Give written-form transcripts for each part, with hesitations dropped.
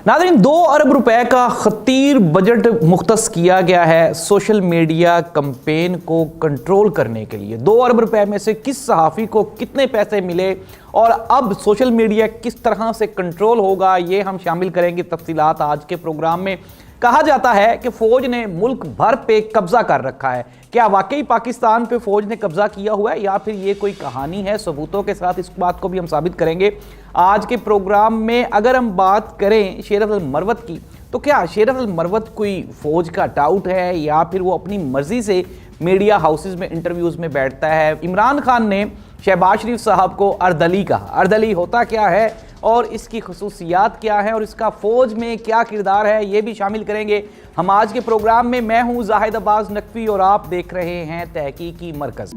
नाज़रीन, 2 अरब रुपए का खतीर बजट मुख्तस किया गया है सोशल मीडिया कैंपेन को कंट्रोल करने के लिए। 2 अरब रुपए में से किस सहाफ़ी को कितने पैसे मिले और अब सोशल मीडिया किस तरह से कंट्रोल होगा, ये हम शामिल करेंगे तफसीलात आज के प्रोग्राम में। कहा जाता है कि फौज ने मुल्क भर पे कब्जा कर रखा है। क्या वाकई पाकिस्तान पे फौज ने कब्जा किया हुआ है या फिर ये कोई कहानी है? सबूतों के साथ इस बात को भी हम साबित करेंगे आज के प्रोग्राम में। अगर हम बात करें शेर अफजल मरवत की, तो क्या शेर अफजल मरवत कोई फौज का टाउट है या फिर वो अपनी मर्जी से मीडिया हाउसेज में इंटरव्यूज में बैठता है? इमरान खान ने शहबाज शरीफ साहब को अर्दली कहा। अर्दली होता क्या है और इसकी खसूसियात क्या है और इसका फौज में क्या किरदार है, ये भी शामिल करेंगे हम आज के प्रोग्राम में। मैं हूं जाहिद अब्बास नकवी और आप देख रहे हैं तहकीकी मरकज।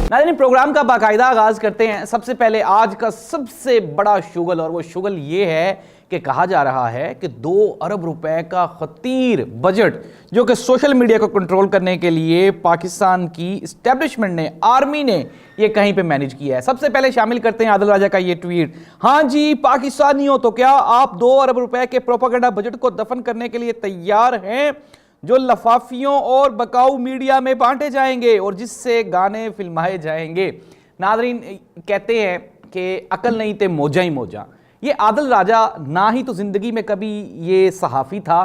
नाज़रीन, प्रोग्राम का बाकायदा आगाज करते हैं। सबसे पहले आज का सबसे बड़ा शुगल, और वो शुगल ये है कि कहा जा रहा है कि 2 अरब रुपए का खतीर बजट जो कि सोशल मीडिया को कंट्रोल करने के लिए पाकिस्तान की इस्टेब्लिशमेंट ने, आर्मी ने ये कहीं पे मैनेज किया है। सबसे पहले शामिल करते हैं आदिल राजा का ये ट्वीट। हाँ जी पाकिस्तानियों, तो क्या आप 2 अरब रुपए के प्रोपेगेंडा बजट को दफन करने के लिए तैयार हैं जो लफाफियों और बकाऊ मीडिया में बांटे जाएंगे और जिससे गाने फिल्माए जाएंगे? नाज़रीन, कहते हैं कि अकल नहीं थे मौजा ही मौजा। ये आदिल राजा ना ही तो ज़िंदगी में कभी ये सहाफ़ी था,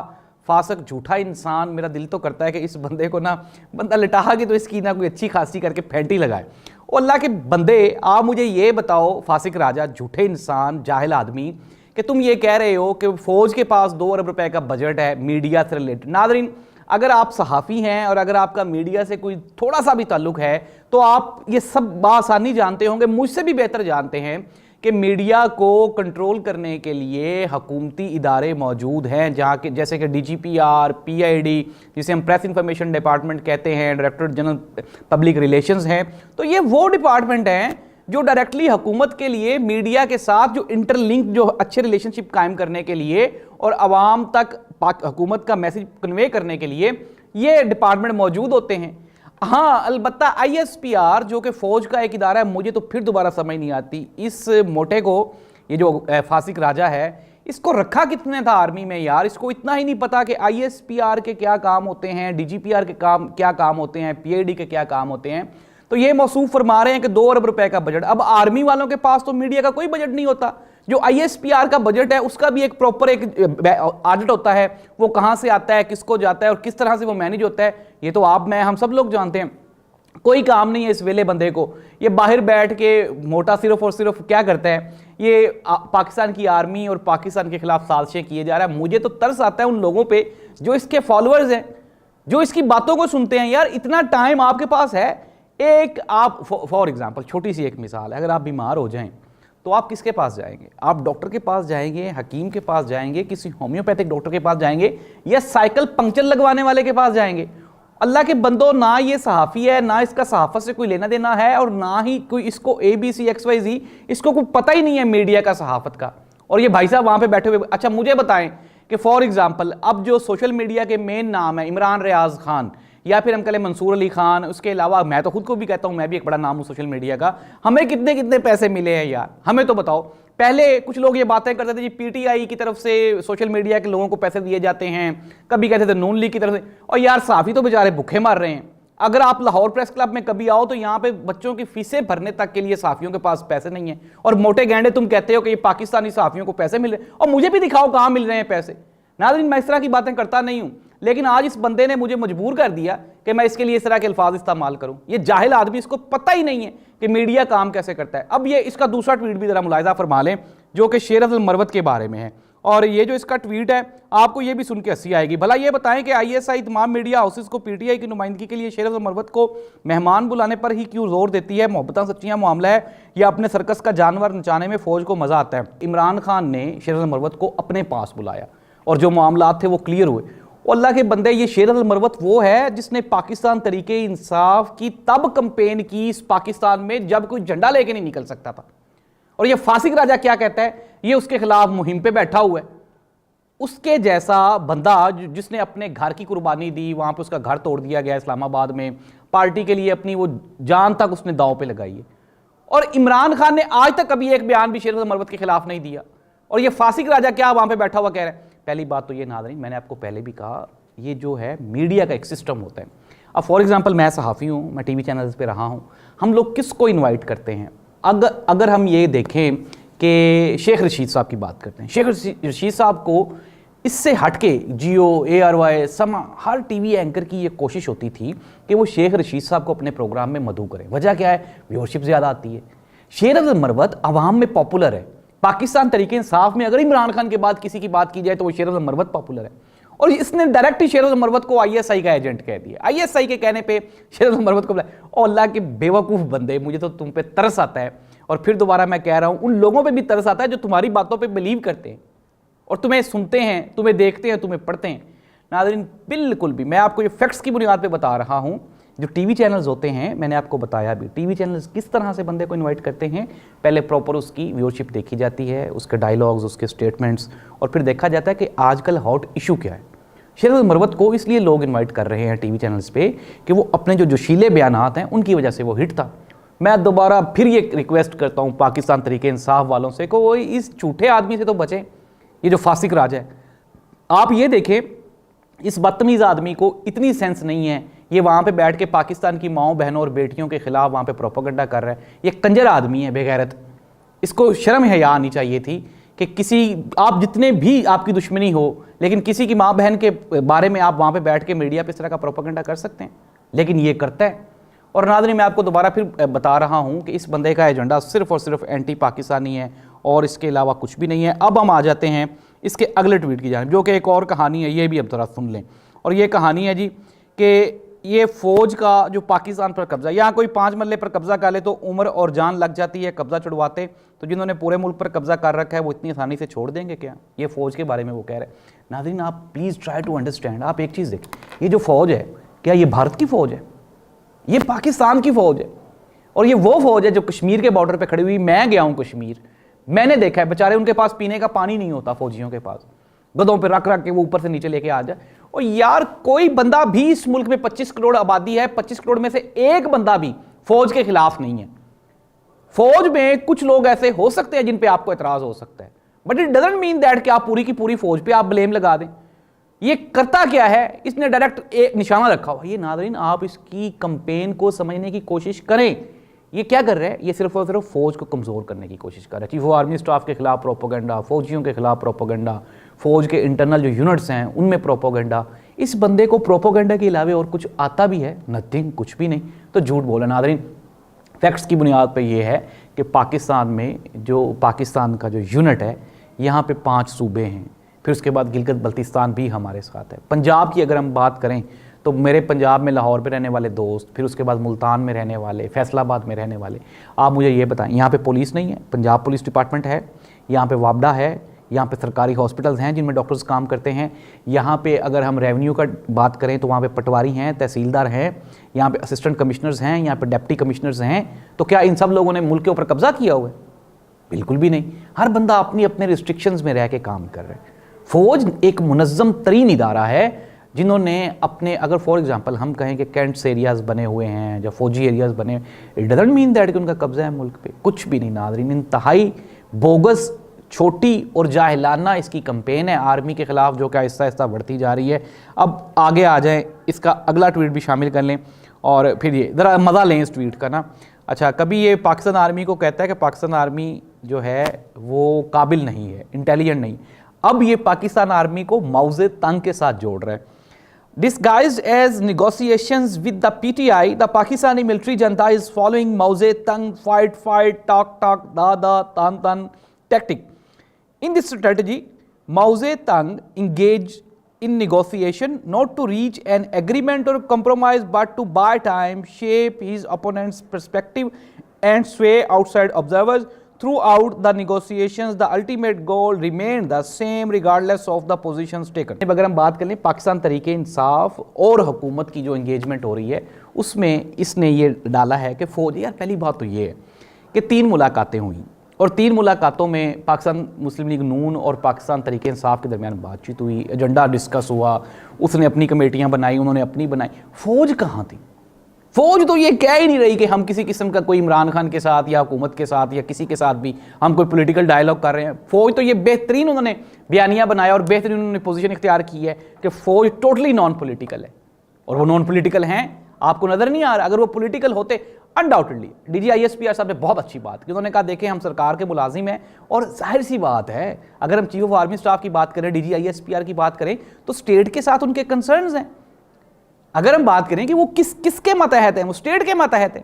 फासक झूठा इंसान। मेरा दिल तो करता है कि इस बंदे को ना बंदा लिटा के तो इसकी ना कोई अच्छी खासी करके फेंटी लगाए। और अल्लाह के बंदे, आप मुझे ये बताओ फासिक राजा, झूठे इंसान, जाहिल आदमी, कि तुम ये कह रहे हो कि फ़ौज के पास 2 अरब रुपए का बजट है मीडिया से रिलेटेड। नाज़रीन, अगर आप सहाफ़ी हैं और अगर आपका मीडिया से कोई थोड़ा सा भी ताल्लुक़ है तो आप ये सब बासानी जानते होंगे, मुझसे भी बेहतर जानते हैं कि मीडिया को कंट्रोल करने के लिए हुकूमती इदारे मौजूद हैं, जहाँ के जैसे कि DGPR, PID, जिसे हम प्रेस इंफॉर्मेशन डिपार्टमेंट कहते हैं, डायरेक्टर जनरल पब्लिक रिलेशंस हैं। तो ये वो डिपार्टमेंट हैं जो डायरेक्टली हुकूमत के लिए मीडिया के साथ जो इंटरलिंक, जो अच्छे रिलेशनशिप कायम करने के लिए और आवाम तक हुकूमत का मैसेज कन्वे करने के लिए ये डिपार्टमेंट मौजूद होते हैं। हाँ, अलबत्ता ISPR जो कि फ़ौज का एक इदारा है, मुझे तो फिर दोबारा समझ नहीं आती इस मोटे को, ये जो फासिक राजा है, इसको रखा कितने था आर्मी में यार? इसको इतना ही नहीं पता कि ISPR के क्या काम होते हैं, DGPR के क्या काम होते हैं, PID के क्या काम होते हैं। तो ये मौसूफ फरमा रहे हैं कि 2 अरब रुपए का बजट। अब आर्मी वालों के पास तो मीडिया का कोई बजट नहीं होता। जो ISPR का बजट है उसका भी एक प्रॉपर एक ऑडिट होता है, वो कहाँ से आता है, किसको जाता है और किस तरह से वो मैनेज होता है, ये तो आप, मैं, हम सब लोग जानते हैं। कोई काम नहीं है इस वेले बंदे को। ये बाहर बैठ के मोटा सिर्फ और सिर्फ क्या करता है, ये पाकिस्तान की आर्मी और पाकिस्तान के खिलाफ साजिशें किए जा रहा है। मुझे तो तरस आता है उन लोगों पे जो इसके फॉलोअर्स हैं, जो इसकी बातों को सुनते हैं। यार, इतना टाइम आपके पास है। एक आप फॉर एग्जाम्पल, छोटी सी एक मिसाल है, अगर आप बीमार हो जाएं तो आप किसके पास जाएंगे? आप डॉक्टर के पास जाएंगे, हकीम के पास जाएंगे, किसी होम्योपैथिक डॉक्टर के पास जाएंगे या साइकिल पंक्चर लगवाने वाले के पास जाएंगे? अल्लाह के बंदो, ना ये सहाफ़ी है, ना इसका सहाफ़त से कोई लेना देना है और ना ही कोई इसको ABC XYZ, इसको कोई पता ही नहीं है मीडिया का, सहाफ़त का। और ये भाई साहब वहाँ पे बैठे हुए। अच्छा, मुझे बताएं कि फॉर एग्जाम्पल अब जो सोशल मीडिया के मेन नाम है, इमरान रियाज खान या फिर हम कहें मंसूर अली खान, उसके अलावा मैं तो खुद को भी कहता हूं मैं भी एक बड़ा नाम हूं सोशल मीडिया का, हमें कितने कितने पैसे मिले हैं यार? हमें तो बताओ। पहले कुछ लोग ये बातें करते थे जी PTI की तरफ से सोशल मीडिया के लोगों को पैसे दिए जाते हैं, कभी कहते थे नून लीग की तरफ से। और यार, सहाफ़ी तो बेचारे भूखे मार रहे हैं। अगर आप लाहौर प्रेस क्लब में कभी आओ तो यहाँ पे बच्चों की फीसें भरने तक के लिए सहाफ़ियों के पास पैसे नहीं है। और मोटे गैंडे तुम कहते हो कि ये पाकिस्तानी सहाफ़ियों को पैसे मिल रहे, और मुझे भी दिखाओ कहाँ मिल रहे हैं पैसे। नाज़रीन, मैं इस तरह की बातें करता नहीं हूं, लेकिन आज इस बंदे ने मुझे मजबूर कर दिया कि मैं इसके लिए इस तरह के अल्फाज इस्तेमाल करूं। ये जाहिल आदमी, इसको पता ही नहीं है कि मीडिया काम कैसे करता है। अब ये इसका दूसरा ट्वीट भी जरा मुलाहिजा फरमा लें, जो कि शेर अफजल मरवत के बारे में है। और ये जो इसका ट्वीट है, आपको ये भी सुन के हंसी आएगी। भला ये बताएं कि ISI तमाम मीडिया हाउसेज को PTI की नुमाइंदगी के लिए शेर अफजल मरवत को मेहमान बुलाने पर ही क्यों जोर देती है? मोहब्बत सच्चियाँ मामला है या अपने सर्कस का जानवर नचाने में फौज को मजा आता है? इमरान खान ने शेर अफजल मरवत को अपने पास बुलाया और जो मामलात थे वो क्लियर हुए। अल्लाह के बंदे, ये शेर अफजल मरवत वो है जिसने पाकिस्तान तरीके इंसाफ की तब कंपेन की इस पाकिस्तान में जब कोई झंडा लेके नहीं निकल सकता था। और ये फासिक राजा क्या कहता है, ये उसके खिलाफ मुहिम पे बैठा हुआ है। उसके जैसा बंदा जिसने अपने घर की कुर्बानी दी, वहां पे उसका घर तोड़ दिया गया इस्लामाबाद में, पार्टी के लिए अपनी वो जान तक उसने दांव पे लगाई है। और इमरान खान ने आज तक कभी एक बयान भी शेर मरवत के खिलाफ नहीं दिया। और ये फासिक राजा क्या वहां पे बैठा हुआ कह रहा है। पहली बात तो ये नाज़रीन, मैंने आपको पहले भी कहा, ये जो है मीडिया का एक सिस्टम होता है। अब फॉर एग्जांपल मैं सहाफ़ी हूँ, मैं टीवी चैनल्स पे रहा हूँ, हम लोग किसको इनवाइट करते हैं? अगर हम ये देखें कि शेख रशीद साहब की बात करते हैं, शेख रशीद साहब को इससे हटके जियो, ARY, समा, हर टीवी एंकर की ये कोशिश होती थी कि वो शेख रशीद साहब को अपने प्रोग्राम में मदऊ करें। वजह क्या है? व्यूअरशिप ज़्यादा आती है। शेर मरवत अवाम में पॉपुलर है। पाकिस्तान तरीके इंसाफ में अगर इमरान खान के बाद किसी की बात की जाए तो वो शेर मरवत पॉपुलर है। और इसने डायरेक्ट ही शेर मरवत को ISI का एजेंट कह दिया। ISI के कहने पे शेर मरवत को बुलाया। और अल्लाह के बेवकूफ़ बंदे, मुझे तो तुम पे तरस आता है। और फिर दोबारा मैं कह रहा हूँ, उन लोगों पे भी तरस आता है जो तुम्हारी बातों पे बिलीव करते हैं और तुम्हें सुनते हैं, तुम्हें देखते हैं, तुम्हें पढ़ते हैं। नाज़रीन, बिल्कुल भी मैं आपको ये फैक्ट्स की बुनियाद पे बता रहा हूँ। जो टीवी चैनल्स होते हैं, मैंने आपको बताया भी, टीवी चैनल्स किस तरह से बंदे को इनवाइट करते हैं। पहले प्रॉपर उसकी व्यूअरशिप देखी जाती है, उसके डायलॉग्स, उसके स्टेटमेंट्स, और फिर देखा जाता है कि आजकल हॉट इशू क्या है। शेर मरवत को इसलिए लोग इन्वाइट कर रहे हैं टीवी चैनल्स पे कि वो अपने जो जोशीले बयानात हैं उनकी वजह से वो हिट था। मैं दोबारा फिर ये रिक्वेस्ट करता हूँ पाकिस्तान तरीके इंसाफ वालों से कि वो इस झूठे आदमी से तो बचें, ये जो फासिक राज है। आप ये देखें, इस बदतमीज़ आदमी को इतनी सेंस नहीं है, ये वहाँ पे बैठ के पाकिस्तान की माओं, बहनों और बेटियों के खिलाफ वहाँ पे प्रोपेगेंडा कर रहा है। ये कंजर आदमी है, बेगैरत। इसको शर्म हया आनी चाहिए थी कि किसी, आप जितने भी आपकी दुश्मनी हो, लेकिन किसी की माँ बहन के बारे में आप वहाँ पे बैठ के मीडिया पे इस तरह का प्रोपेगेंडा कर सकते हैं, लेकिन ये करता है। और नाज़रीन, मैं आपको दोबारा फिर बता रहा हूँ कि इस बंदे का एजेंडा सिर्फ और सिर्फ एंटी पाकिस्तानी है और इसके अलावा कुछ भी नहीं है। अब हम आ जाते हैं इसके अगले ट्वीट की जानिब, जो कि एक और कहानी है, ये भी अब ज़रा सुन लें। और ये कहानी है जी कि ये फ़ौज का जो पाकिस्तान पर कब्ज़ा, यहाँ कोई 5 मरले पर कब्ज़ा कर ले तो उम्र और जान लग जाती है कब्ज़ा छुड़वाते, तो जिन्होंने पूरे मुल्क पर कब्ज़ा कर रखा है वो इतनी आसानी से छोड़ देंगे क्या? ये फ़ौज के बारे में वो कह रहे हैं। नाज़रीन, आप प्लीज़ ट्राई टू अंडरस्टैंड। आप एक चीज़ देखें, ये जो फ़ौज है, क्या ये भारत की फ़ौज है? ये पाकिस्तान की फ़ौज है। और ये वो फ़ौज है जो कश्मीर के बॉर्डर पर खड़ी हुई। मैं गया हूँ कश्मीर, मैंने देखा है, बेचारे उनके पास पीने का पानी नहीं होता फौजियों के पास, गधों पे रख रख के वो ऊपर से नीचे लेके आ जाए। और यार, कोई बंदा भी इस मुल्क में 25 करोड़ आबादी है, 25 करोड़ में से एक बंदा भी फौज के खिलाफ नहीं है। फौज में कुछ लोग ऐसे हो सकते हैं जिन पे आपको एतराज हो सकता है, but it doesn't mean that कि आप पूरी की पूरी फौज पे आप ब्लेम लगा दें। ये करता क्या है? इसने डायरेक्ट एक निशाना रखा हुआ। ये नाज़रीन, आप इसकी कंपेन को समझने की कोशिश करें। ये क्या कर रहा है? ये सिर्फ और सिर्फ फौज को कमज़ोर करने की कोशिश कर रहा है। चीफ ऑफ आर्मी स्टाफ के खिलाफ प्रोपोगंडा, फौजियों के खिलाफ प्रोपोगंडा, फौज के इंटरनल जो यूनिट्स हैं उनमें प्रोपोगंडा। इस बंदे को प्रोपोगंडा के अलावा और कुछ आता भी है? नथिंग, कुछ भी नहीं। तो झूठ बोला। नाज़रीन, फैक्ट्स की बुनियाद पर यह है कि पाकिस्तान में जो पाकिस्तान का जो यूनिट है, यहाँ पे 5 सूबे हैं, फिर उसके बाद गिलगित बल्तिस्तान भी हमारे साथ है। पंजाब की अगर हम बात करें तो मेरे पंजाब में लाहौर में रहने वाले दोस्त, फिर उसके बाद मुल्तान में रहने वाले, फैसलाबाद में रहने वाले। आप मुझे ये बताएं, यहाँ पे पुलिस नहीं है? पंजाब पुलिस डिपार्टमेंट है, यहाँ पे वापडा है, यहाँ पे सरकारी हॉस्पिटल्स हैं जिनमें डॉक्टर्स काम करते हैं। यहाँ पे अगर हम रेवेन्यू का बात करें तो वहाँ पे पटवारी हैं, तहसीलदार हैं, यहाँ पे असिस्टेंट कमिश्नर्स हैं, यहाँ पे डिप्टी कमिश्नर्स हैं। तो क्या इन सब लोगों ने मुल्क के ऊपर कब्जा किया हुआ है? बिल्कुल भी नहीं। हर बंदा अपनी अपने रिस्ट्रिक्शंस में रह के काम कर रहा है। फौज एक मुनज़्ज़म तरीन इदारा है जिन्होंने अपने, अगर फॉर एग्जांपल हम कहें कि कैंट्स एरियाज़ बने हुए हैं या फौजी एरियाज़ बने, इट डजंट मीन दैट कि उनका कब्जा है मुल्क पे। कुछ भी नहीं नाज़रीन, इंतहाई बोगस, छोटी और जाहिलाना इसकी कंपेन है आर्मी के ख़िलाफ़, जो कि आहिस्ता आहिस्ता बढ़ती जा रही है। अब आगे आ जाएँ, इसका अगला ट्वीट भी शामिल कर लें और फिर ये ज़रा मज़ा लें इस ट्वीट का ना। अच्छा, कभी ये पाकिस्तान आर्मी को कहता है कि पाकिस्तान आर्मी जो है वो काबिल नहीं है, इंटेलिजेंट नहीं। अब ये पाकिस्तान आर्मी को माओजे तंग के साथ जोड़ रहा है। Disguised as negotiations with the PTI, the Pakistani military junta is following Mao Zedong fight, talk, da, tan tactic. In this strategy, Mao Zedong engaged in negotiation not to reach an agreement or compromise, but to buy time, shape his opponent's perspective, and sway outside observers. Throughout the negotiations, the ultimate goal remained the same regardless of the positions taken. अगर हम बात करें पाकिस्तान तरीके इंसाफ और हुकूमत की जो engagement हो रही है, उसमें इसने ये डाला है कि फ़ौज, यार पहली बात तो ये है कि 3 मुलाकातें हुई और 3 मुलाकातों में पाकिस्तान मुस्लिम लीग नून और पाकिस्तान तहरीक इंसाफ के दरमियान बातचीत हुई, एजेंडा डिस्कस हुआ, उसने अपनी कमेटियां बनाई, उन्होंने अपनी बनाई। फौज कहाँ थी? फौज तो ये कह ही नहीं रही कि हम किसी किस्म का कोई इमरान खान के साथ या हुकूमत के साथ या किसी के साथ भी हम कोई पॉलिटिकल डायलॉग कर रहे हैं। फौज तो ये बेहतरीन उन्होंने बयानिया बनाया और बेहतरीन उन्होंने पोजीशन इख्तियार की है कि फौज टोटली नॉन पॉलिटिकल है, और वो नॉन पॉलिटिकल हैं, आपको नजर नहीं आ रहा। अगर वो पॉलिटिकल होते, अनडाउटेडली DGISPR साहब ने बहुत अच्छी बात की, उन्होंने कहा देखें हम सरकार के मुलाजिम हैं, और जाहिर सी बात है अगर हम चीफ ऑफ आर्मी स्टाफ की बात करें, DGISPR की बात करें, तो स्टेट के साथ उनके कंसर्न्स हैं। अगर हम बात करें कि वो किसके मतहत हैं, वो स्टेट के मतहत हैं,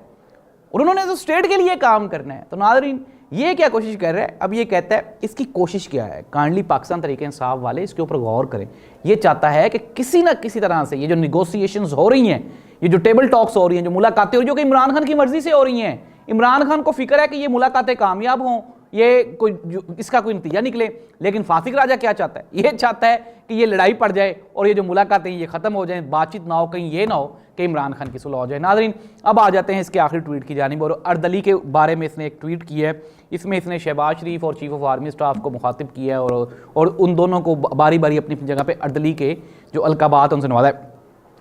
और उन्होंने तो स्टेट के लिए काम करना है। तो नाज़रीन ये क्या कोशिश कर रहा है? अब ये कहता है इसकी कोशिश क्या है, काइंडली पाकिस्तान तहरीक इंसाफ वाले इसके ऊपर गौर करें। ये चाहता है कि किसी ना किसी तरह से ये जो निगोसिएशंस हो रही हैं, ये जो टेबल टॉक्स हो रही हैं, जो मुलाकातें हो रही हैं, जो कि इमरान खान की मर्जी से हो रही हैं, इमरान खान को फिक्र है कि ये मुलाकातें कामयाब हों, ये इसका कोई नतीजा निकले। लेकिन फासिक राजा क्या चाहता है? ये चाहता है कि ये लड़ाई पड़ जाए और ये जो मुलाकातें ये ख़त्म हो जाएं, बातचीत ना हो, कहीं ये ना हो कि इमरान खान की सुलह हो जाए। नाज़रीन अब आ जाते हैं इसके आखिरी ट्वीट की जानिब, और अर्दली के बारे में इसने एक ट्वीट किया है। इसमें इसने शहबाज शरीफ और चीफ ऑफ आर्मी स्टाफ को मुखातिब किया है, और उन दोनों को बारी बारी अपनी जगह पर अर्दली के जो अलकाबात उनसे नवाजा है।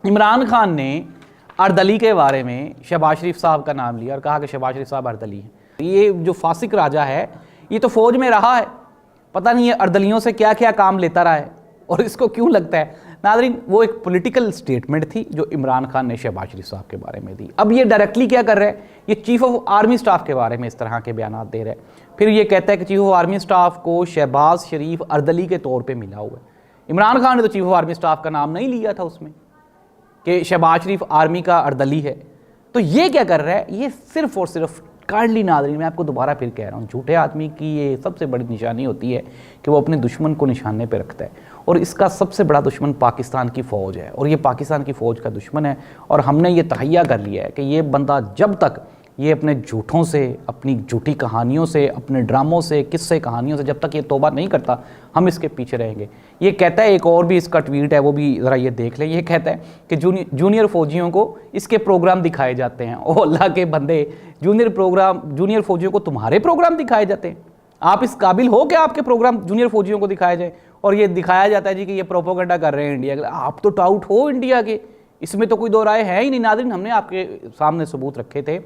इमरान खान ने अर्दली के बारे में शहबाज शरीफ साहब का नाम लिया और कहा कि शहबाज शरीफ साहब अर्दली हैं। ये जो फासिक राजा है ये तो फौज में रहा है, पता नहीं ये अर्दलियों से क्या क्या काम लेता रहा है और इसको क्यों लगता है। नाज़रीन वो एक पॉलिटिकल स्टेटमेंट थी जो इमरान खान ने शहबाज शरीफ साहब के बारे में दी। अब ये डायरेक्टली क्या कर रहा है, ये चीफ ऑफ आर्मी स्टाफ के बारे में इस तरह के बयान दे रहा है। फिर ये कहता है कि चीफ ऑफ आर्मी स्टाफ को शहबाज शरीफ अर्दली के तौर पर मिला हुआ है। इमरान खान ने तो चीफ ऑफ आर्मी स्टाफ का नाम नहीं लिया था उसमें कि शहबाज शरीफ आर्मी का अर्दली है। तो ये क्या कर रहा है, ये सिर्फ और सिर्फ काइंडली नाज़रीन मैं आपको दोबारा फिर कह रहा हूँ, झूठे आदमी की ये सबसे बड़ी निशानी होती है कि वो अपने दुश्मन को निशाने पे रखता है, और इसका सबसे बड़ा दुश्मन पाकिस्तान की फ़ौज है, और ये पाकिस्तान की फ़ौज का दुश्मन है। और हमने ये तहैया कर लिया है कि ये बंदा जब तक ये अपने झूठों से, अपनी झूठी कहानियों से, अपने ड्रामों से, किस्से कहानियों से जब तक ये तौबा नहीं करता, हम इसके पीछे रहेंगे। ये कहता है, एक और भी इसका ट्वीट है वो भी ज़रा ये देख लें। ये कहता है कि जूनियर फ़ौजियों को इसके प्रोग्राम दिखाए जाते हैं। ओ अल्लाह के बंदे, जूनियर फ़ौजियों को तुम्हारे प्रोग्राम दिखाए जाते हैं? आप इस काबिल हो कि आपके प्रोग्राम जूनियर फ़ौजियों को दिखाए जाए? और ये दिखाया जाता है जी कि ये प्रोपोगंडा कर रहे हैं इंडिया के। आप तो टाउट हो इंडिया के, इसमें तो कोई दो राय है ही नहीं। नाज़रीन हमने आपके सामने सबूत रखे थे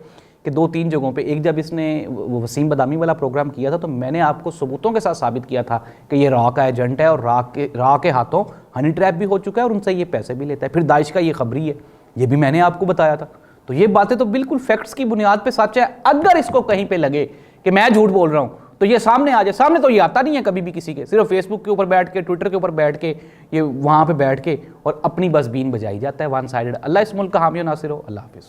कि 2-3 जगहों पे, एक जब इसने वसीम बदामी वाला प्रोग्राम किया था तो मैंने आपको सबूतों के साथ साबित किया था कि ये रा का एजेंट है और रा के हाथों हनी ट्रैप भी हो चुका है और उनसे ये पैसे भी लेता है। फिर दाइश का ये खबरी है, ये भी मैंने आपको बताया था। तो ये बातें तो बिल्कुल फैक्ट्स की बुनियाद पर सच है। अगर इसको कहीं पर लगे कि मैं झूठ बोल रहा हूँ तो ये सामने आ जाए। सामने तो ये आता नहीं है कभी भी किसी के, सिर्फ फेसबुक के ऊपर बैठ के, ट्विटर के ऊपर बैठ के, ये वहाँ पे बैठ के और अपनी बस बीन बजाई जाता है वन साइडेड। अल्लाह इस मुल्क का हामी नासिर हो। अल्लाह हाफिज़।